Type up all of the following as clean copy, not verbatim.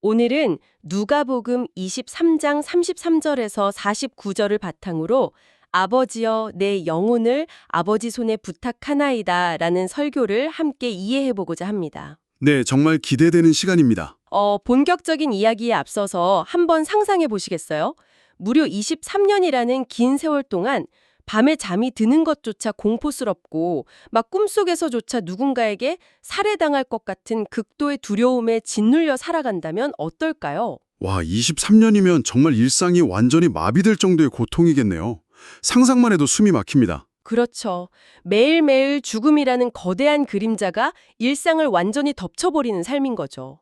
오늘은 누가복음 23장 33절에서 49절을 바탕으로 아버지여 내 영혼을 아버지 손에 부탁하나이다 라는 설교를 함께 이해해보고자 합니다. 네, 정말 기대되는 시간입니다. 본격적인 이야기에 앞서서 한번 상상해 보시겠어요? 무려 23년이라는 긴 세월 동안 밤에 잠이 드는 것조차 공포스럽고 막 꿈속에서조차 누군가에게 살해당할 것 같은 극도의 두려움에 짓눌려 살아간다면 어떨까요? 와, 23년이면 정말 일상이 완전히 마비될 정도의 고통이겠네요. 상상만 해도 숨이 막힙니다. 그렇죠. 매일매일 죽음이라는 거대한 그림자가 일상을 완전히 덮쳐버리는 삶인 거죠.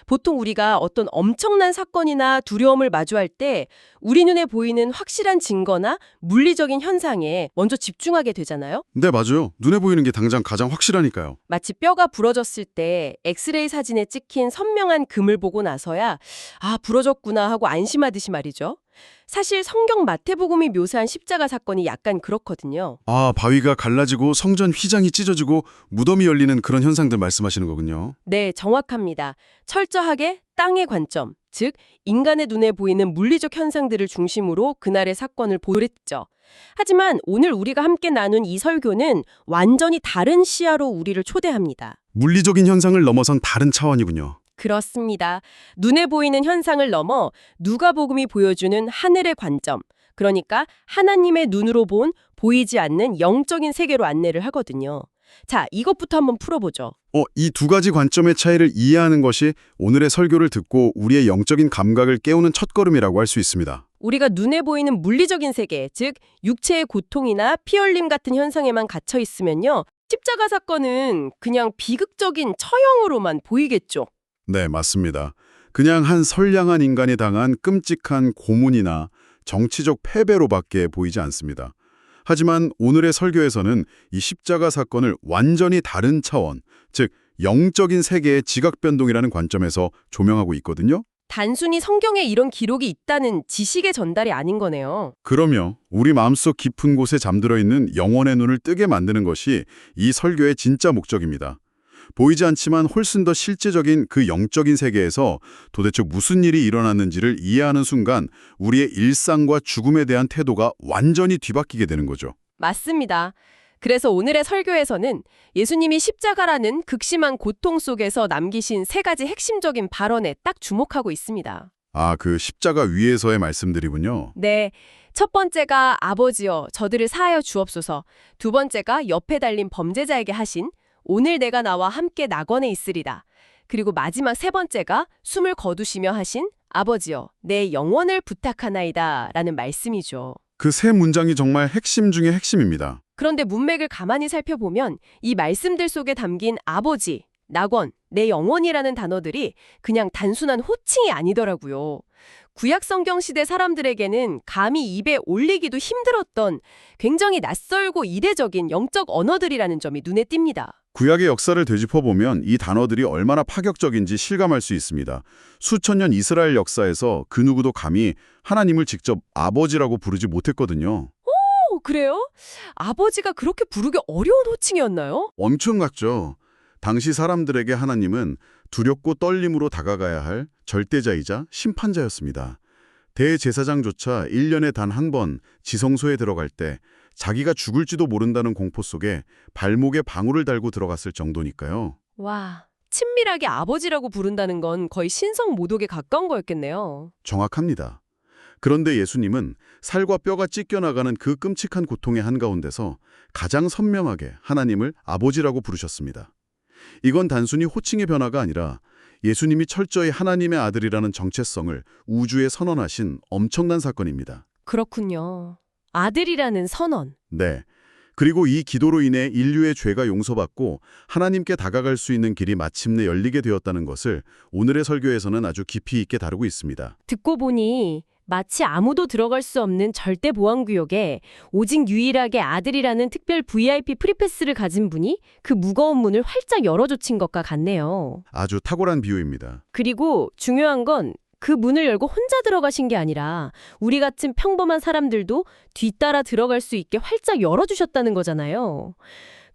보통 우리가 어떤 엄청난 사건이나 두려움을 마주할 때 우리 눈에 보이는 확실한 증거나 물리적인 현상에 먼저 집중하게 되잖아요. 네, 맞아요. 눈에 보이는 게 당장 가장 확실하니까요. 마치 뼈가 부러졌을 때 엑스레이 사진에 찍힌 선명한 금을 보고 나서야 아, 부러졌구나 하고 안심하듯이 말이죠. 사실 성경 마태복음이 묘사한 십자가 사건이 약간 그렇거든요. 아, 바위가 갈라지고 성전 휘장이 찢어지고 무덤이 열리는 그런 현상들 말씀하시는 거군요. 네, 정확합니다. 철저하게 땅의 관점, 즉 인간의 눈에 보이는 물리적 현상들을 중심으로 그날의 사건을 보도했죠. 하지만 오늘 우리가 함께 나눈 이 설교는 완전히 다른 시야로 우리를 초대합니다. 물리적인 현상을 넘어선 다른 차원이군요. 그렇습니다. 눈에 보이는 현상을 넘어 누가복음이 보여주는 하늘의 관점, 그러니까 하나님의 눈으로 본 보이지 않는 영적인 세계로 안내를 하거든요. 자, 이것부터 한번 풀어보죠. 이 두 가지 관점의 차이를 이해하는 것이 오늘의 설교를 듣고 우리의 영적인 감각을 깨우는 첫걸음이라고 할 수 있습니다. 우리가 눈에 보이는 물리적인 세계, 즉 육체의 고통이나 피 흘림 같은 현상에만 갇혀 있으면요. 십자가 사건은 그냥 비극적인 처형으로만 보이겠죠. 네, 맞습니다. 그냥 한 선량한 인간이 당한 끔찍한 고문이나 정치적 패배로밖에 보이지 않습니다. 하지만 오늘의 설교에서는 이 십자가 사건을 완전히 다른 차원, 즉 영적인 세계의 지각변동이라는 관점에서 조명하고 있거든요. 단순히 성경에 이런 기록이 있다는 지식의 전달이 아닌 거네요. 그러며 우리 마음속 깊은 곳에 잠들어 있는 영혼의 눈을 뜨게 만드는 것이 이 설교의 진짜 목적입니다. 보이지 않지만 훨씬 더 실제적인 그 영적인 세계에서 도대체 무슨 일이 일어났는지를 이해하는 순간 우리의 일상과 죽음에 대한 태도가 완전히 뒤바뀌게 되는 거죠. 맞습니다. 그래서 오늘의 설교에서는 예수님이 십자가라는 극심한 고통 속에서 남기신 세 가지 핵심적인 발언에 딱 주목하고 있습니다. 아, 그 십자가 위에서의 말씀들이군요. 네. 첫 번째가 아버지여 저들을 사하여 주옵소서. 두 번째가 옆에 달린 범죄자에게 하신 오늘 내가 나와 함께 낙원에 있으리다. 그리고 마지막 세 번째가 숨을 거두시며 하신 아버지여 내 영혼을 부탁하나이다 라는 말씀이죠. 그 세 문장이 정말 핵심 중의 핵심입니다. 그런데 문맥을 가만히 살펴보면 이 말씀들 속에 담긴 아버지, 낙원, 내 영혼이라는 단어들이 그냥 단순한 호칭이 아니더라고요. 구약 성경 시대 사람들에게는 감히 입에 올리기도 힘들었던 굉장히 낯설고 이례적인 영적 언어들이라는 점이 눈에 띕니다. 구약의 역사를 되짚어보면 이 단어들이 얼마나 파격적인지 실감할 수 있습니다. 수천 년 이스라엘 역사에서 그 누구도 감히 하나님을 직접 아버지라고 부르지 못했거든요. 그래요? 아버지가 그렇게 부르기 어려운 호칭이었나요? 엄청 같죠. 당시 사람들에게 하나님은 두렵고 떨림으로 다가가야 할 절대자이자 심판자였습니다. 대제사장조차 1년에 단 한 번 지성소에 들어갈 때 자기가 죽을지도 모른다는 공포 속에 발목에 방울을 달고 들어갔을 정도니까요. 와, 친밀하게 아버지라고 부른다는 건 거의 신성 모독에 가까운 거였겠네요. 정확합니다. 그런데 예수님은 살과 뼈가 찢겨나가는 그 끔찍한 고통의 한가운데서 가장 선명하게 하나님을 아버지라고 부르셨습니다. 이건 단순히 호칭의 변화가 아니라 예수님이 철저히 하나님의 아들이라는 정체성을 우주에 선언하신 엄청난 사건입니다. 그렇군요. 아들이라는 선언. 네. 그리고 이 기도로 인해 인류의 죄가 용서받고 하나님께 다가갈 수 있는 길이 마침내 열리게 되었다는 것을 오늘의 설교에서는 아주 깊이 있게 다루고 있습니다. 듣고 보니 마치 아무도 들어갈 수 없는 절대 보안구역에 오직 유일하게 아들이라는 특별 VIP 프리패스를 가진 분이 그 무거운 문을 활짝 열어젖힌 것과 같네요. 아주 탁월한 비유입니다. 그리고 중요한 건 그 문을 열고 혼자 들어가신 게 아니라 우리 같은 평범한 사람들도 뒤따라 들어갈 수 있게 활짝 열어주셨다는 거잖아요.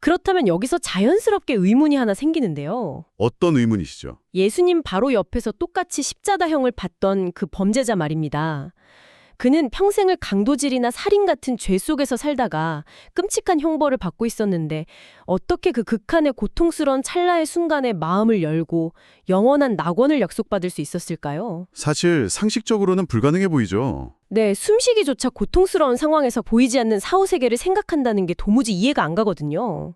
그렇다면 여기서 자연스럽게 의문이 하나 생기는데요. 어떤 의문이시죠? 예수님 바로 옆에서 똑같이 십자가형을 받던 그 범죄자 말입니다. 그는 평생을 강도질이나 살인 같은 죄 속에서 살다가 끔찍한 형벌을 받고 있었는데 어떻게 그 극한의 고통스러운 찰나의 순간에 마음을 열고 영원한 낙원을 약속받을 수 있었을까요? 사실 상식적으로는 불가능해 보이죠. 네, 숨쉬기조차 고통스러운 상황에서 보이지 않는 사후세계를 생각한다는 게 도무지 이해가 안 가거든요.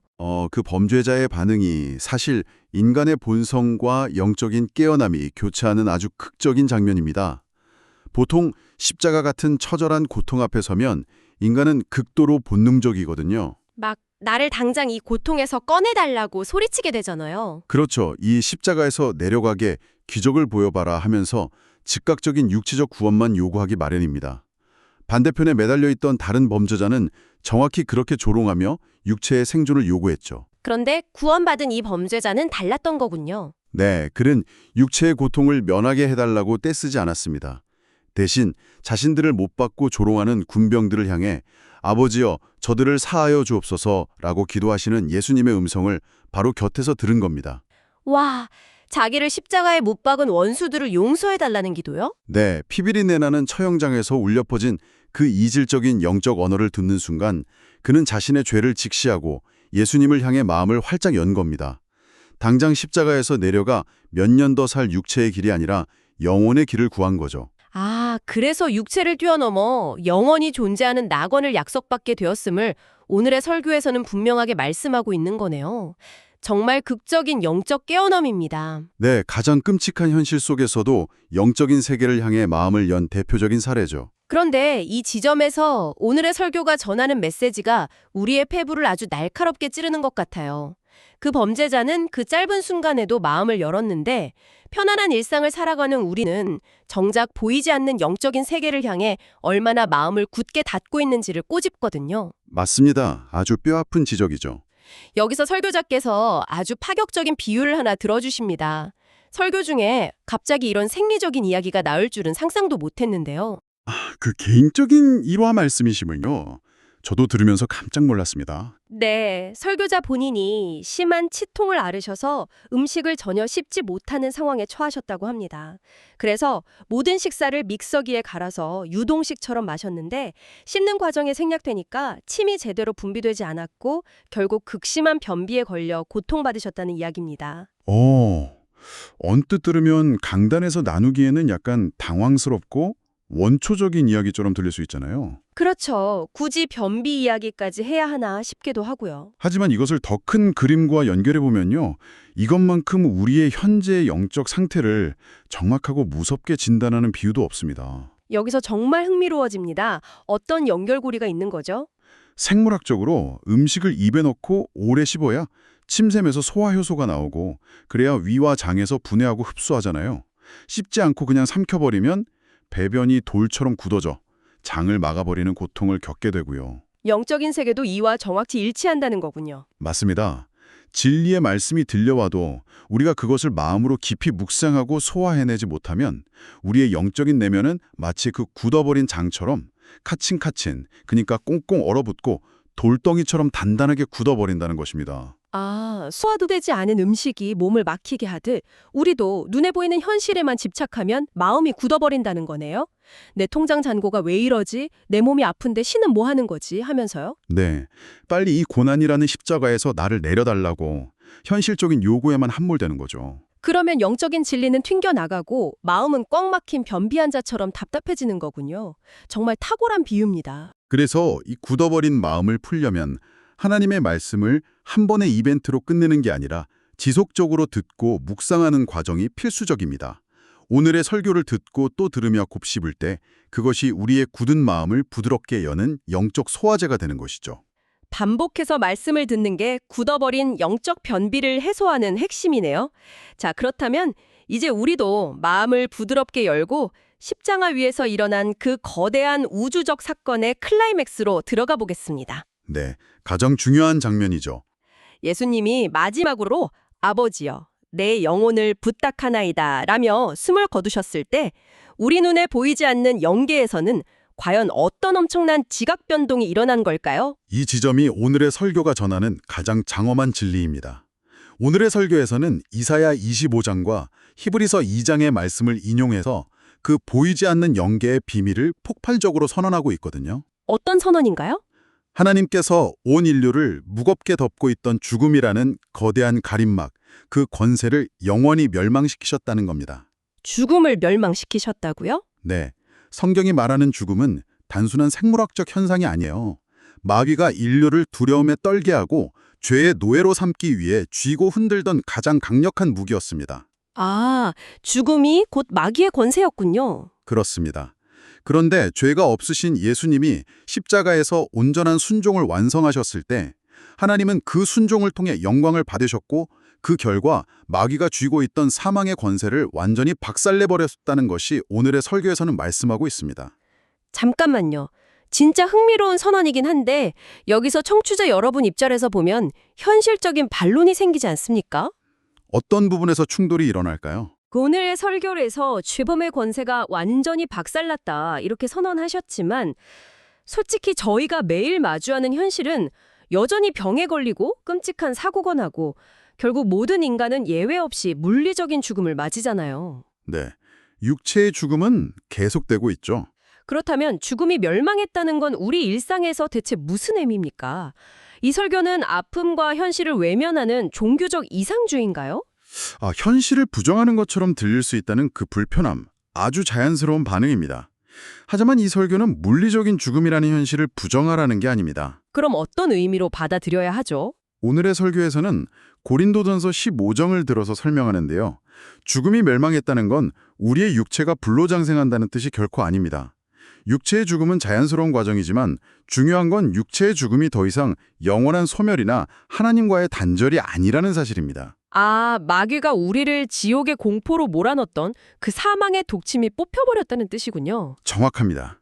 그 범죄자의 반응이 사실 인간의 본성과 영적인 깨어남이 교차하는 아주 극적인 장면입니다. 보통 십자가 같은 처절한 고통 앞에 서면 인간은 극도로 본능적이거든요. 막 나를 당장 이 고통에서 꺼내달라고 소리치게 되잖아요. 그렇죠. 이 십자가에서 내려가게 기적을 보여봐라 하면서 즉각적인 육체적 구원만 요구하기 마련입니다. 반대편에 매달려 있던 다른 범죄자는 정확히 그렇게 조롱하며 육체의 생존을 요구했죠. 그런데 구원받은 이 범죄자는 달랐던 거군요. 네, 그는 육체의 고통을 면하게 해달라고 떼쓰지 않았습니다. 대신 자신들을 못 받고 조롱하는 군병들을 향해 아버지여 저들을 사하여 주옵소서라고 기도하시는 예수님의 음성을 바로 곁에서 들은 겁니다. 와, 자기를 십자가에 못 박은 원수들을 용서해달라는 기도요? 네, 피비린내 나는 처형장에서 울려 퍼진 그 이질적인 영적 언어를 듣는 순간 그는 자신의 죄를 직시하고 예수님을 향해 마음을 활짝 연 겁니다. 당장 십자가에서 내려가 몇 년 더 살 육체의 길이 아니라 영혼의 길을 구한 거죠. 아, 그래서 육체를 뛰어넘어 영원히 존재하는 낙원을 약속받게 되었음을 오늘의 설교에서는 분명하게 말씀하고 있는 거네요. 정말 극적인 영적 깨어남입니다. 네, 가장 끔찍한 현실 속에서도 영적인 세계를 향해 마음을 연 대표적인 사례죠. 그런데 이 지점에서 오늘의 설교가 전하는 메시지가 우리의 폐부를 아주 날카롭게 찌르는 것 같아요. 그 범죄자는 그 짧은 순간에도 마음을 열었는데 편안한 일상을 살아가는 우리는 정작 보이지 않는 영적인 세계를 향해 얼마나 마음을 굳게 닫고 있는지를 꼬집거든요. 맞습니다. 아주 뼈아픈 지적이죠. 여기서 설교자께서 아주 파격적인 비유를 하나 들어주십니다. 설교 중에 갑자기 이런 생리적인 이야기가 나올 줄은 상상도 못했는데요. 그 개인적인 일화 말씀이시군요. 저도 들으면서 깜짝 놀랐습니다. 네, 설교자 본인이 심한 치통을 앓으셔서 음식을 전혀 씹지 못하는 상황에 처하셨다고 합니다. 그래서 모든 식사를 믹서기에 갈아서 유동식처럼 마셨는데 씹는 과정에 생략되니까 침이 제대로 분비되지 않았고 결국 극심한 변비에 걸려 고통받으셨다는 이야기입니다. 언뜻 들으면 강단에서 나누기에는 약간 당황스럽고 원초적인 이야기처럼 들릴 수 있잖아요. 그렇죠. 굳이 변비 이야기까지 해야 하나 싶기도 하고요. 하지만 이것을 더 큰 그림과 연결해 보면요. 이것만큼 우리의 현재 영적 상태를 정확하고 무섭게 진단하는 비유도 없습니다. 여기서 정말 흥미로워집니다. 어떤 연결고리가 있는 거죠? 생물학적으로 음식을 입에 넣고 오래 씹어야 침샘에서 소화효소가 나오고 그래야 위와 장에서 분해하고 흡수하잖아요. 씹지 않고 그냥 삼켜버리면 배변이 돌처럼 굳어져 장을 막아버리는 고통을 겪게 되고요. 영적인 세계도 이와 정확히 일치한다는 거군요. 맞습니다. 진리의 말씀이 들려와도 우리가 그것을 마음으로 깊이 묵상하고 소화해내지 못하면 우리의 영적인 내면은 마치 그 굳어버린 장처럼 카친카친, 그러니까 꽁꽁 얼어붙고 돌덩이처럼 단단하게 굳어버린다는 것입니다. 아, 소화도 되지 않은 음식이 몸을 막히게 하듯 우리도 눈에 보이는 현실에만 집착하면 마음이 굳어버린다는 거네요. 내 통장 잔고가 왜 이러지? 내 몸이 아픈데 신은 뭐 하는 거지? 하면서요. 네, 빨리 이 고난이라는 십자가에서 나를 내려달라고 현실적인 요구에만 함몰되는 거죠. 그러면 영적인 진리는 튕겨나가고 마음은 꽉 막힌 변비한 자처럼 답답해지는 거군요. 정말 탁월한 비유입니다. 그래서 이 굳어버린 마음을 풀려면 하나님의 말씀을 한 번의 이벤트로 끝내는 게 아니라 지속적으로 듣고 묵상하는 과정이 필수적입니다. 오늘의 설교를 듣고 또 들으며 곱씹을 때 그것이 우리의 굳은 마음을 부드럽게 여는 영적 소화제가 되는 것이죠. 반복해서 말씀을 듣는 게 굳어버린 영적 변비를 해소하는 핵심이네요. 자, 그렇다면 이제 우리도 마음을 부드럽게 열고 십자가 위에서 일어난 그 거대한 우주적 사건의 클라이맥스로 들어가 보겠습니다. 네, 가장 중요한 장면이죠. 예수님이 마지막으로 아버지여, 내 영혼을 부탁하나이다 라며 숨을 거두셨을 때 우리 눈에 보이지 않는 영계에서는 과연 어떤 엄청난 지각 변동이 일어난 걸까요? 이 지점이 오늘의 설교가 전하는 가장 장엄한 진리입니다. 오늘의 설교에서는 이사야 25장과 히브리서 2장의 말씀을 인용해서 그 보이지 않는 영계의 비밀을 폭발적으로 선언하고 있거든요. 어떤 선언인가요? 하나님께서 온 인류를 무겁게 덮고 있던 죽음이라는 거대한 가림막, 그 권세를 영원히 멸망시키셨다는 겁니다. 죽음을 멸망시키셨다고요? 네, 성경이 말하는 죽음은 단순한 생물학적 현상이 아니에요. 마귀가 인류를 두려움에 떨게 하고 죄의 노예로 삼기 위해 쥐고 흔들던 가장 강력한 무기였습니다. 아, 죽음이 곧 마귀의 권세였군요. 그렇습니다. 그런데 죄가 없으신 예수님이 십자가에서 온전한 순종을 완성하셨을 때 하나님은 그 순종을 통해 영광을 받으셨고 그 결과 마귀가 쥐고 있던 사망의 권세를 완전히 박살내버렸다는 것이 오늘의 설교에서는 말씀하고 있습니다. 잠깐만요. 진짜 흥미로운 선언이긴 한데 여기서 청취자 여러분 입장에서 보면 현실적인 반론이 생기지 않습니까? 어떤 부분에서 충돌이 일어날까요? 오늘의 설교에서 죄범의 권세가 완전히 박살났다 이렇게 선언하셨지만 솔직히 저희가 매일 마주하는 현실은 여전히 병에 걸리고 끔찍한 사고가 나고 결국 모든 인간은 예외 없이 물리적인 죽음을 맞이잖아요. 네, 육체의 죽음은 계속되고 있죠. 그렇다면 죽음이 멸망했다는 건 우리 일상에서 대체 무슨 의미입니까? 이 설교는 아픔과 현실을 외면하는 종교적 이상주의인가요? 현실을 부정하는 것처럼 들릴 수 있다는 그 불편함, 아주 자연스러운 반응입니다. 하지만 이 설교는 물리적인 죽음이라는 현실을 부정하라는 게 아닙니다. 그럼 어떤 의미로 받아들여야 하죠? 오늘의 설교에서는 고린도전서 15장을 들어서 설명하는데요. 죽음이 멸망했다는 건 우리의 육체가 불로장생한다는 뜻이 결코 아닙니다. 육체의 죽음은 자연스러운 과정이지만 중요한 건 육체의 죽음이 더 이상 영원한 소멸이나 하나님과의 단절이 아니라는 사실입니다. 아, 마귀가 우리를 지옥의 공포로 몰아넣었던 그 사망의 독침이 뽑혀버렸다는 뜻이군요. 정확합니다.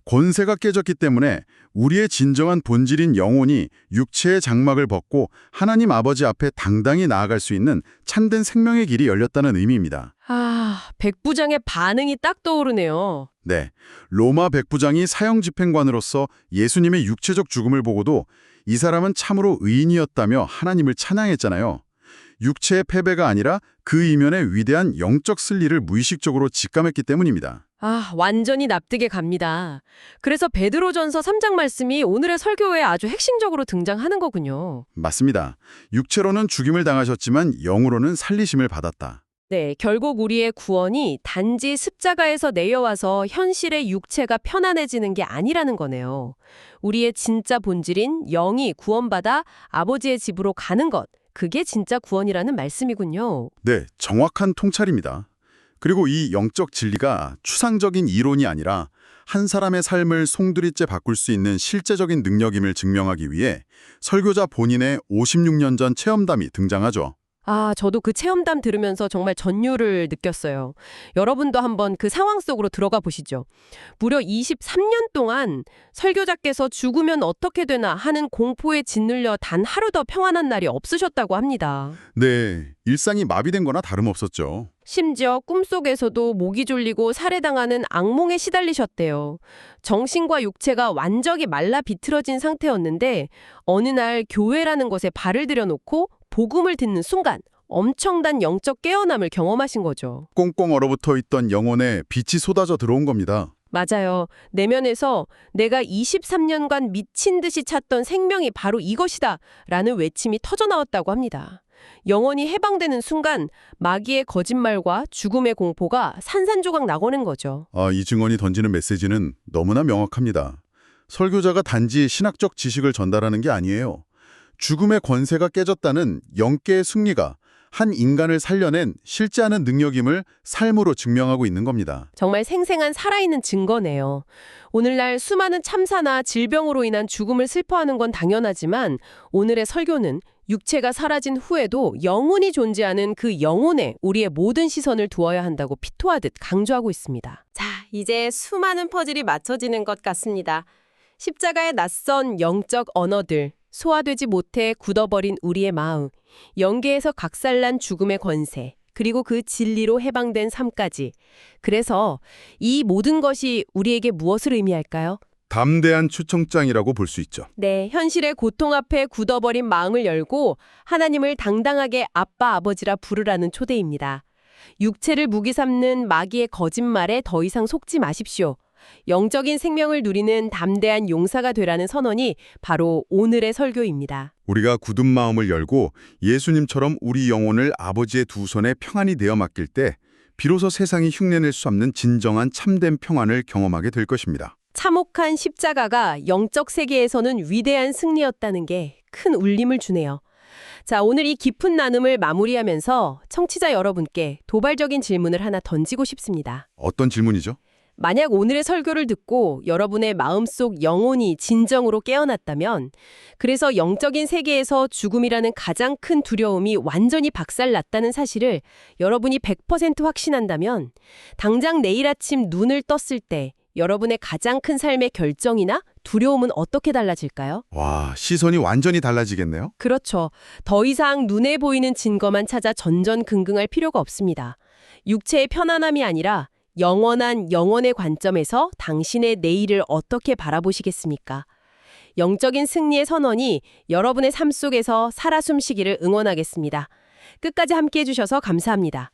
권세가 깨졌기 때문에 우리의 진정한 본질인 영혼이 육체의 장막을 벗고 하나님 아버지 앞에 당당히 나아갈 수 있는 참된 생명의 길이 열렸다는 의미입니다. 아, 백부장의 반응이 딱 떠오르네요. 네, 로마 백부장이 사형 집행관으로서 예수님의 육체적 죽음을 보고도 이 사람은 참으로 의인이었다며 하나님을 찬양했잖아요. 육체의 패배가 아니라 그 이면의 위대한 영적 승리를 무의식적으로 직감했기 때문입니다. 아, 완전히 납득이 갑니다. 그래서 베드로전서 3장 말씀이 오늘의 설교에 아주 핵심적으로 등장하는 거군요. 맞습니다. 육체로는 죽임을 당하셨지만 영으로는 살리심을 받았다. 네, 결국 우리의 구원이 단지 십자가에서 내려와서 현실의 육체가 편안해지는 게 아니라는 거네요. 우리의 진짜 본질인 영이 구원받아 아버지의 집으로 가는 것, 그게 진짜 구원이라는 말씀이군요. 네, 정확한 통찰입니다. 그리고 이 영적 진리가 추상적인 이론이 아니라 한 사람의 삶을 송두리째 바꿀 수 있는 실제적인 능력임을 증명하기 위해 설교자 본인의 56년 전 체험담이 등장하죠. 아, 저도 그 체험담 들으면서 정말 전율을 느꼈어요. 여러분도 한번 그 상황 속으로 들어가 보시죠. 무려 23년 동안 설교자께서 죽으면 어떻게 되나 하는 공포에 짓눌려 단 하루도 평안한 날이 없으셨다고 합니다. 네, 일상이 마비된 거나 다름없었죠. 심지어 꿈속에서도 목이 졸리고 살해당하는 악몽에 시달리셨대요. 정신과 육체가 완전히 말라 비틀어진 상태였는데 어느 날 교회라는 곳에 발을 들여놓고 복음을 듣는 순간 엄청난 영적 깨어남을 경험하신 거죠. 꽁꽁 얼어붙어 있던 영혼에 빛이 쏟아져 들어온 겁니다. 맞아요. 내면에서 내가 23년간 미친 듯이 찾던 생명이 바로 이것이다 라는 외침이 터져나왔다고 합니다. 영혼이 해방되는 순간 마귀의 거짓말과 죽음의 공포가 산산조각 나고는 거죠. 이 증언이 던지는 메시지는 너무나 명확합니다. 설교자가 단지 신학적 지식을 전달하는 게 아니에요. 죽음의 권세가 깨졌다는 영계의 승리가 한 인간을 살려낸 실제 하는 능력임을 삶으로 증명하고 있는 겁니다. 정말 생생한 살아있는 증거네요. 오늘날 수많은 참사나 질병으로 인한 죽음을 슬퍼하는 건 당연하지만 오늘의 설교는 육체가 사라진 후에도 영혼이 존재하는 그 영혼에 우리의 모든 시선을 두어야 한다고 피토하듯 강조하고 있습니다. 자, 이제 수많은 퍼즐이 맞춰지는 것 같습니다. 십자가의 낯선 영적 언어들, 소화되지 못해 굳어버린 우리의 마음, 영계에서 각살난 죽음의 권세, 그리고 그 진리로 해방된 삶까지. 그래서 이 모든 것이 우리에게 무엇을 의미할까요? 담대한 초청장이라고 볼 수 있죠. 네, 현실의 고통 앞에 굳어버린 마음을 열고 하나님을 당당하게 아빠, 아버지라 부르라는 초대입니다. 육체를 무기 삼는 마귀의 거짓말에 더 이상 속지 마십시오. 영적인 생명을 누리는 담대한 용사가 되라는 선언이 바로 오늘의 설교입니다. 우리가 굳은 마음을 열고 예수님처럼 우리 영혼을 아버지의 두 손에 평안히 내어 맡길 때 비로소 세상이 흉내낼 수 없는 진정한 참된 평안을 경험하게 될 것입니다. 참혹한 십자가가 영적 세계에서는 위대한 승리였다는 게 큰 울림을 주네요. 자, 오늘 이 깊은 나눔을 마무리하면서 청취자 여러분께 도발적인 질문을 하나 던지고 싶습니다. 어떤 질문이죠? 만약 오늘의 설교를 듣고 여러분의 마음속 영혼이 진정으로 깨어났다면, 그래서 영적인 세계에서 죽음이라는 가장 큰 두려움이 완전히 박살났다는 사실을 여러분이 100% 확신한다면, 당장 내일 아침 눈을 떴을 때 여러분의 가장 큰 삶의 결정이나 두려움은 어떻게 달라질까요? 와, 시선이 완전히 달라지겠네요. 그렇죠. 더 이상 눈에 보이는 증거만 찾아 전전긍긍할 필요가 없습니다. 육체의 편안함이 아니라 영원한 영혼의 관점에서 당신의 내일을 어떻게 바라보시겠습니까? 영적인 승리의 선언이 여러분의 삶 속에서 살아 숨쉬기를 응원하겠습니다. 끝까지 함께해 주셔서 감사합니다.